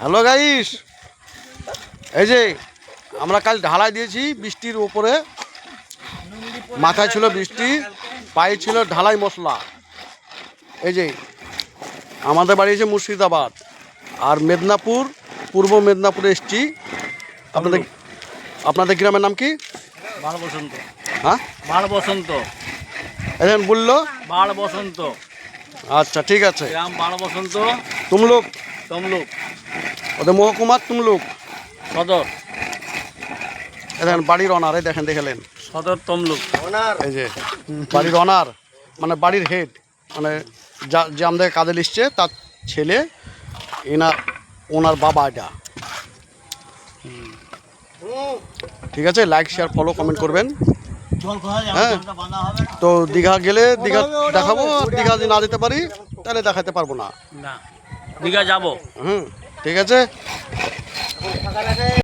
Hello guys, এই যে আমরা কাল ঢালাই দিয়েছি বৃষ্টির ওপরে। মাথায় ছিল বৃষ্টি, পায়ে ছিল ঢালাই মশলা। এই যে আমাদের বাড়ি এসে মুর্শিদাবাদ আর মেদিনীপুর, পূর্ব মেদিনীপুরে এসছি। আপনাদের গ্রামের নাম কি? বাল বসন্ত। হ্যাঁ, বাল বসন্ত। এখন বললো বাল বসন্ত। আচ্ছা ঠিক আছে। গ্রাম বাল বসন্ত। তুমলুক, তমলুক ওদের মহকুমার তুমলুক। সদর। দেখেন বাড়ির অনার, এই দেখেন দেখালেন সদর তমলুক। এই যে বাড়ির অনার মানে বাড়ির হেড, মানে যে আমাদের কাজে লিখছে তার ছেলে, ওনার বাবা। এটা ঠিক আছে। লাইক শেয়ার ফলো কমেন্ট করবেন। হ্যাঁ, তো দীঘা গেলে দীঘা দেখাবো, আর দীঘা যদি না যেতে পারি তাহলে দেখাতে পারবো না। দীঘা যাবো। ঠিক আছে।